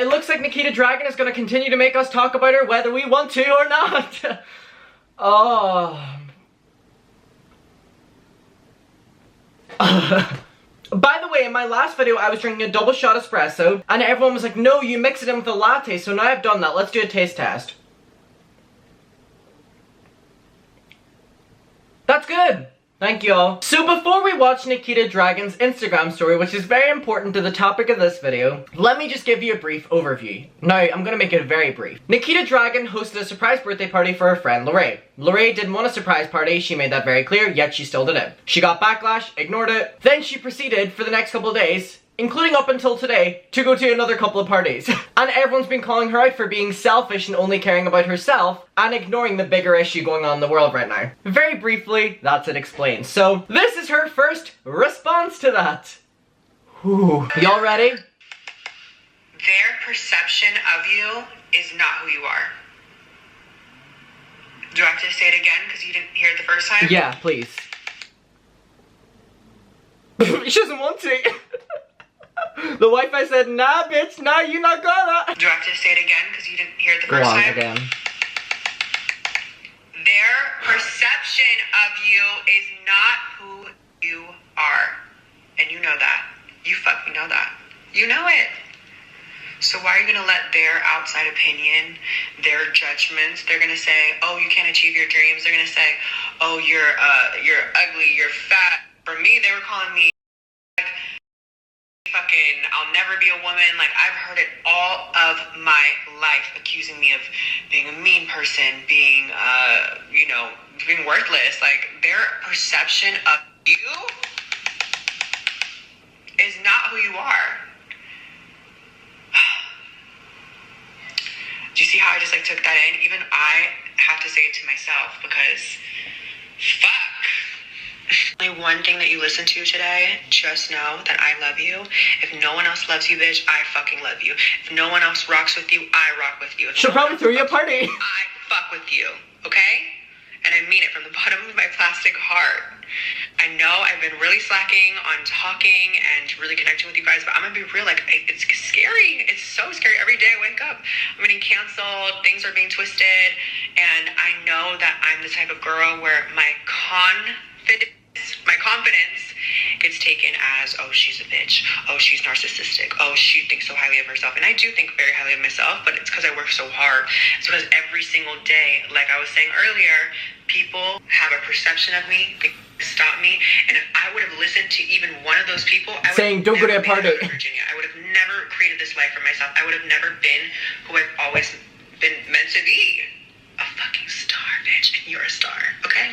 it looks like Nikita Dragun is going to continue to make us talk about her whether we want to or not. Oh. By the way, in my last video, I was drinking a double shot espresso, and everyone was like, no, you mix it in with a latte, so now I've done that. Let's do a taste test. That's good. Thank you all. So before we watch Nikita Dragun's Instagram story, which is very important to the topic of this video, let me just give you a brief overview. Now, I'm gonna make it very brief. Nikita Dragun hosted a surprise birthday party for her friend Lorraine. Lorraine didn't want a surprise party, she made that very clear, yet she still did it. She got backlash, ignored it, then she proceeded for the next couple of days, including up until today, to go to another couple of parties. And everyone's been calling her out for being selfish and only caring about herself and ignoring the bigger issue going on in the world right now. Very briefly, that's it explained. So, this is her first response to that. Ooh. Y'all ready? Their perception of you is not who you are. Do I have to say it again because you didn't hear it the first time? Yeah, please. She doesn't want to. The Wi-Fi said, nah, bitch, nah, you not gonna. Do I have to say it again because you didn't hear it the first time? Go on, again. Their perception of you is not who you are. And you know that. You fucking know that. You know it. So why are you gonna let their outside opinion, their judgments, they're gonna say, oh, you can't achieve your dreams. They're gonna say, oh, you're ugly, you're fat. For me, they were calling me fucking, I'll never be a woman. Like, I've heard it all of my life, accusing me of being a mean person, being, you know, being worthless. Like, their perception of you is not who you are. Do you see how I just, like, took that in? Even I have to say it to myself because, fuck. Only one thing that you listen to today, just know that I love you. If no one else loves you, bitch, I fucking love you. If no one else rocks with you, I rock with you. If She'll probably throw you a party. I fuck with you, okay? And I mean it from the bottom of my plastic heart. I know I've been really slacking on talking and really connecting with you guys, but I'm gonna be real, like, it's scary. It's so scary. Every day I wake up, I'm getting canceled, things are being twisted, and I know that I'm the type of girl where my confidence gets taken as, oh, she's a bitch, oh, she's narcissistic, oh, she thinks so highly of herself. And I do think very highly of myself, but it's because I work so hard. It's because every single day, like I was saying earlier, people have a perception of me, they stop me, and if I would have listened to even one of those people, I would saying, don't go to a party. Virginia. I would have never created this life for myself. I would have never been who I've always been meant to be. A fucking star, bitch, and you're a star, okay?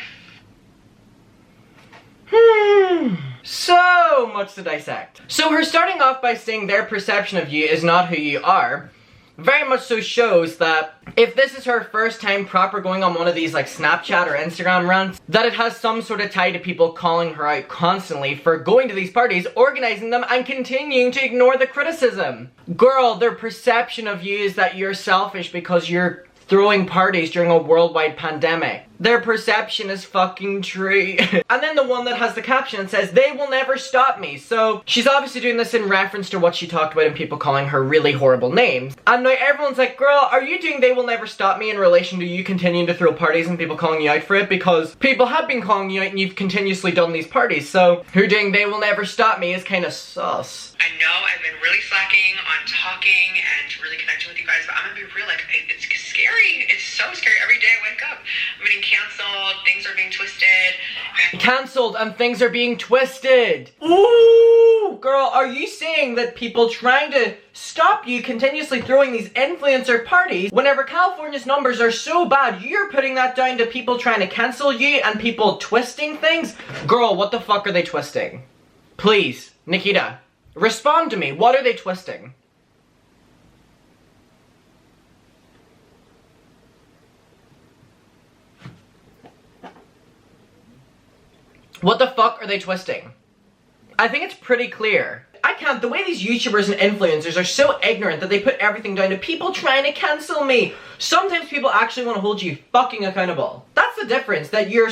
So much to dissect. So her starting off by saying their perception of you is not who you are, very much so shows that if this is her first time proper going on one of these like Snapchat or Instagram runs, that it has some sort of tie to people calling her out constantly for going to these parties, organizing them, and continuing to ignore the criticism. Girl, their perception of you is that you're selfish because you're throwing parties during a worldwide pandemic. Their perception is fucking true. And then the one that has the caption says, they will never stop me. So she's obviously doing this in reference to what she talked about and people calling her really horrible names. And now everyone's like, girl, are you doing they will never stop me in relation to you continuing to throw parties and people calling you out for it? Because people have been calling you out and you've continuously done these parties. So her doing they will never stop me is kind of sus. I know I've been really slacking on talking and really connecting with you guys, but I'm gonna be real, like, it's scary. It's so scary. Every day I wake up, I'm getting canceled, things are being twisted. Cancelled and things are being twisted. Ooh, girl, are you saying that people trying to stop you continuously throwing these influencer parties, whenever California's numbers are so bad, you're putting that down to people trying to cancel you and people twisting things? Girl, what the fuck are they twisting? Please, Nikita, respond to me. What are they twisting? What the fuck are they twisting? I think it's pretty clear. I can't, the way these YouTubers and influencers are so ignorant that they put everything down to people trying to cancel me. Sometimes people actually want to hold you fucking accountable. That's the difference, that you're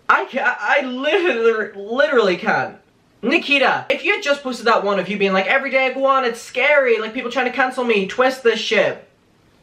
I literally can't. Nikita, if you had just posted that one of you being like, every day I go on, it's scary, like people trying to cancel me, twist this shit.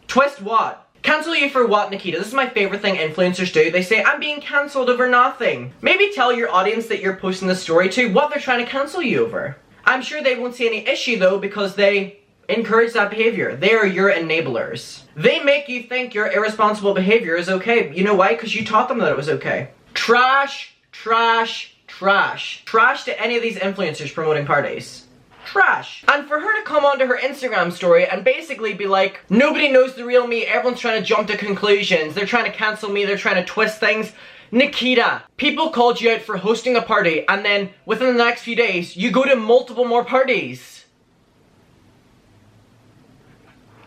Twist what? Cancel you for what, Nikita? This is my favorite thing influencers do. They say, I'm being cancelled over nothing. Maybe tell your audience that you're posting this story to what they're trying to cancel you over. I'm sure they won't see any issue though because they encourage that behavior. They are your enablers. They make you think your irresponsible behavior is okay. You know why? Because you taught them that it was okay. Trash, trash, trash. Trash to any of these influencers promoting parties. Trash. And for her to come onto her Instagram story and basically be like, nobody knows the real me, everyone's trying to jump to conclusions, they're trying to cancel me, they're trying to twist things. Nikita, people called you out for hosting a party and then within the next few days, you go to multiple more parties.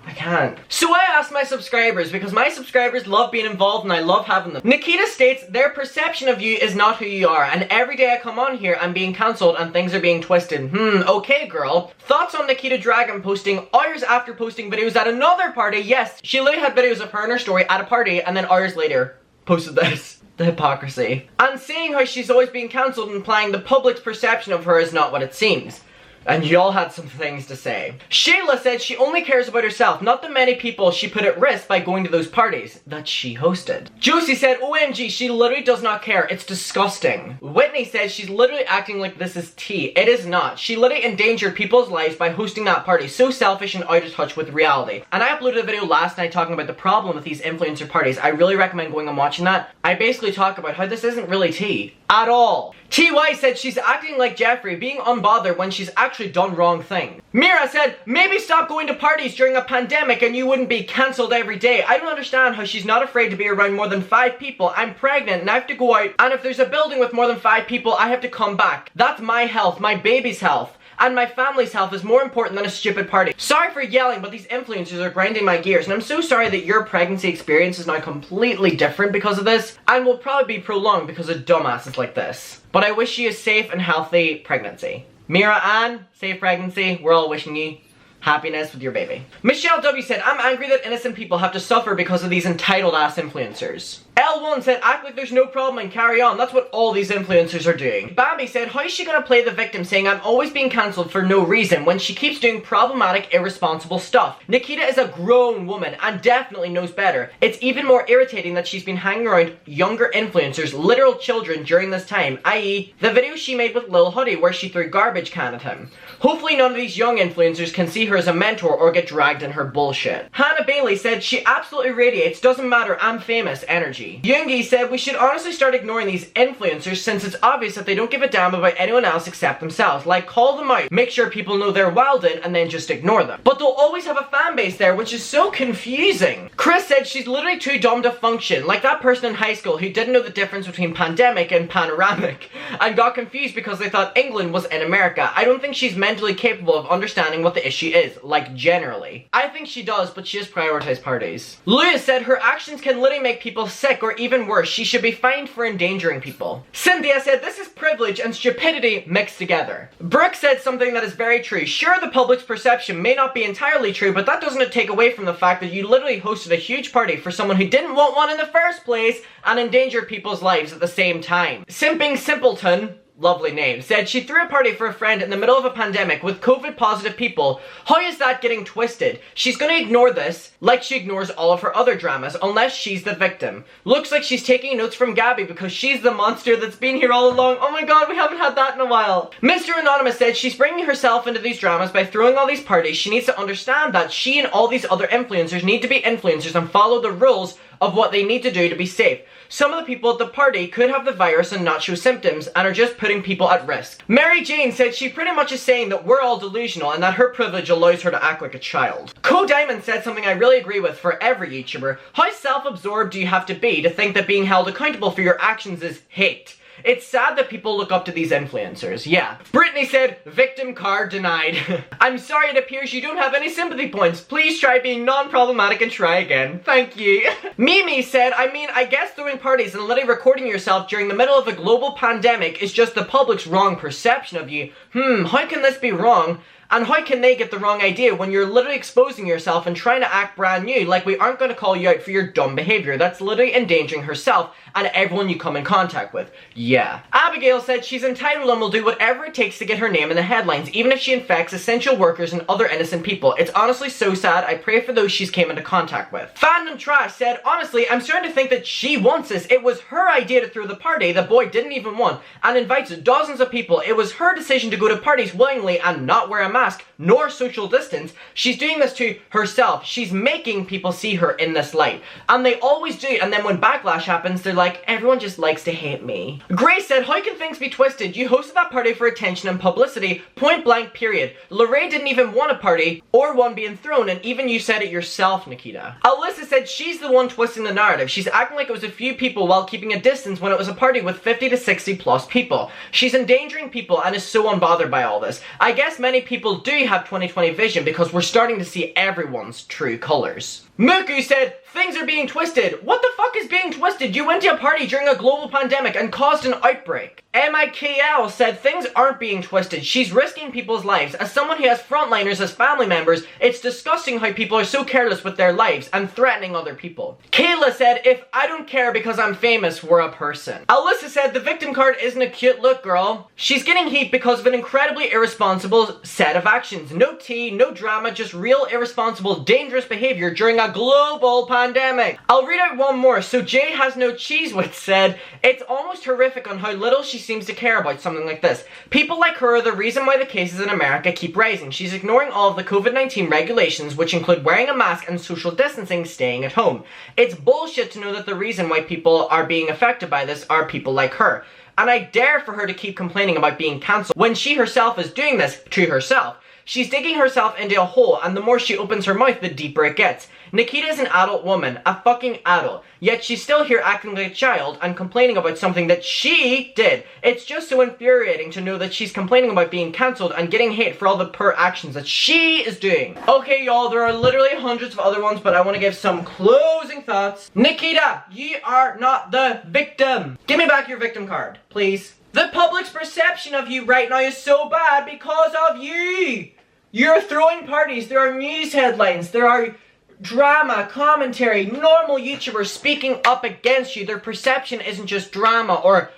I can't. So I asked my subscribers, because my subscribers love being involved and I love having them. Nikita states their perception of you is not who you are, and every day I come on here I'm being cancelled and things are being twisted. Okay girl. Thoughts on Nikita Dragun posting hours after posting videos at another party? Yes, she literally had videos of her and her story at a party and then hours later posted this. The hypocrisy. And saying how she's always being cancelled, implying the public's perception of her is not what it seems. And y'all had some things to say. Shayla said she only cares about herself, not the many people she put at risk by going to those parties that she hosted. Josie said, OMG, she literally does not care. It's disgusting. Whitney said she's literally acting like this is tea. It is not. She literally endangered people's lives by hosting that party. So selfish and out of touch with reality. And I uploaded a video last night talking about the problem with these influencer parties. I really recommend going and watching that. I basically talk about how this isn't really tea. At all. TY said she's acting like Jeffrey, being unbothered when she's actually done wrong thing. Mira said, maybe stop going to parties during a pandemic and you wouldn't be cancelled every day. I don't understand how she's not afraid to be around more than 5 people. I'm pregnant and I have to go out, and if there's a building with more than 5 people, I have to come back. That's my health, my baby's health. And my family's health is more important than a stupid party. Sorry for yelling, but these influencers are grinding my gears, and I'm so sorry that your pregnancy experience is now completely different because of this, and will probably be prolonged because of dumbasses like this. But I wish you a safe and healthy pregnancy. Mira Ann, safe pregnancy. We're all wishing you happiness with your baby. Michelle W said, I'm angry that innocent people have to suffer because of these entitled ass influencers. L1 said, act like there's no problem and carry on. That's what all these influencers are doing. Bambi said, how is she gonna play the victim saying I'm always being cancelled for no reason when she keeps doing problematic, irresponsible stuff? Nikita is a grown woman and definitely knows better. It's even more irritating that she's been hanging around younger influencers, literal children, during this time, i.e. the video she made with Lil Hoodie where she threw garbage can at him. Hopefully none of these young influencers can see her as a mentor or get dragged in her bullshit. Hannah Bailey said, she absolutely radiates doesn't matter, I'm famous energy. Yoongi said, we should honestly start ignoring these influencers since it's obvious that they don't give a damn about anyone else except themselves. Like, call them out, make sure people know they're wildin', and then just ignore them. But they'll always have a fan base there, which is so confusing. Chris said she's literally too dumb to function, like that person in high school who didn't know the difference between pandemic and panoramic, and got confused because they thought England was in America. I don't think she's mentally capable of understanding what the issue is, like generally. I think she does, but she just prioritizes parties. Lewis said her actions can literally make people sick, or even worse, she should be fined for endangering people. Cynthia said this is privilege and stupidity mixed together. Brooke said something that is very true. Sure, the public's perception may not be entirely true, but that doesn't take away from the fact that you literally hosted a huge party for someone who didn't want one in the first place and endangered people's lives at the same time. Simping Simpleton, lovely name, said she threw a party for a friend in the middle of a pandemic with COVID positive people. How is that getting twisted? She's gonna ignore this like she ignores all of her other dramas unless she's the victim. Looks like she's taking notes from Gabby because she's the monster that's been here all along. Oh my god, we haven't had that in a while. Mr. Anonymous said she's bringing herself into these dramas by throwing all these parties. She needs to understand that she and all these other influencers need to be influencers and follow the rules of what they need to do to be safe. Some of the people at the party could have the virus and not show symptoms and are just putting people at risk. Mary Jane said she pretty much is saying that we're all delusional and that her privilege allows her to act like a child. Co Diamond said something I really agree with for every YouTuber. How self-absorbed do you have to be to think that being held accountable for your actions is hate? It's sad that people look up to these influencers, yeah. Brittany said, victim card denied. I'm sorry, it appears you don't have any sympathy points. Please try being non-problematic and try again. Thank you. Mimi said, I guess throwing parties and literally recording yourself during the middle of a global pandemic is just the public's wrong perception of you. how can this be wrong? And how can they get the wrong idea when you're literally exposing yourself and trying to act brand new? Like, we aren't going to call you out for your dumb behavior. That's literally endangering herself and everyone you come in contact with. Yeah. Abigail said she's entitled and will do whatever it takes to get her name in the headlines, even if she infects essential workers and other innocent people. It's honestly so sad. I pray for those she's came into contact with. Fandom Trash said, honestly, I'm starting to think that she wants this. It was her idea to throw the party the boy didn't even want and invites dozens of people. It was her decision to go to parties willingly and not wear a mask nor social distance. She's doing this to herself. She's making people see her in this light. And they always do. And then when backlash happens, they're like, everyone just likes to hate me. Grace said, how can things be twisted? You hosted that party for attention and publicity. Point blank, period. Lorraine didn't even want a party or one being thrown, and even you said it yourself, Nikita. Alyssa said she's the one twisting the narrative. She's acting like it was a few people while keeping a distance when it was a party with 50 to 60 plus people. She's endangering people and is so unbothered by all this. I guess many people do have 20/20 vision because we're starting to see everyone's true colors. Muku said, things are being twisted. What the fuck is being twisted? You went to a party during a global pandemic and caused an outbreak. MIKL said things aren't being twisted. She's risking people's lives. As someone who has frontliners as family members, it's disgusting how people are so careless with their lives and threatening other people. Kayla said, if I don't care because I'm famous, we're a person. Alyssa said, the victim card isn't a cute look, girl. She's getting heat because of an incredibly irresponsible set of actions. No tea, no drama, just real irresponsible, dangerous behavior during a global pandemic. I'll read out one more. So Jay Has No Cheese With said, it's almost horrific on how little she seems to care about something like this. People like her are the reason why the cases in America keep rising. She's ignoring all of the COVID-19 regulations, which include wearing a mask and social distancing, staying at home. It's bullshit to know that the reason why people are being affected by this are people like her. And I dare for her to keep complaining about being cancelled when she herself is doing this to herself. She's digging herself into a hole, and the more she opens her mouth, the deeper it gets. Nikita is an adult woman, a fucking adult, yet she's still here acting like a child and complaining about something that she did. It's just so infuriating to know that she's complaining about being cancelled and getting hate for all the poor actions that she is doing. Okay, y'all, there are literally hundreds of other ones, but I want to give some closing thoughts. Nikita, you are not the victim. Give me back your victim card, please. The public's perception of you right now is so bad because of you. You're throwing parties, there are news headlines, there are drama, commentary, normal YouTubers speaking up against you. Their perception isn't just drama or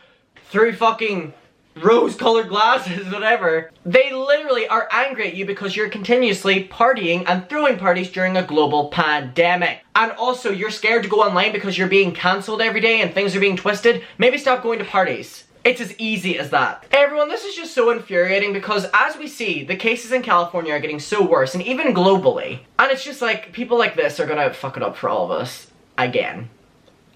through fucking rose-colored glasses, whatever. They literally are angry at you because you're continuously partying and throwing parties during a global pandemic. And also, you're scared to go online because you're being cancelled every day and things are being twisted. Maybe stop going to parties. It's as easy as that. Everyone, this is just so infuriating because as we see, the cases in California are getting so worse and even globally. And it's just like, people like this are gonna fuck it up for all of us. Again.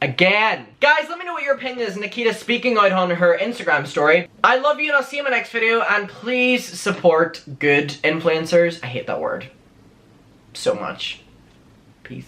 Again. Guys, let me know what your opinion is. Nikita speaking out on her Instagram story. I love you and I'll see you in my next video. And please support good influencers. I hate that word so much. Peace.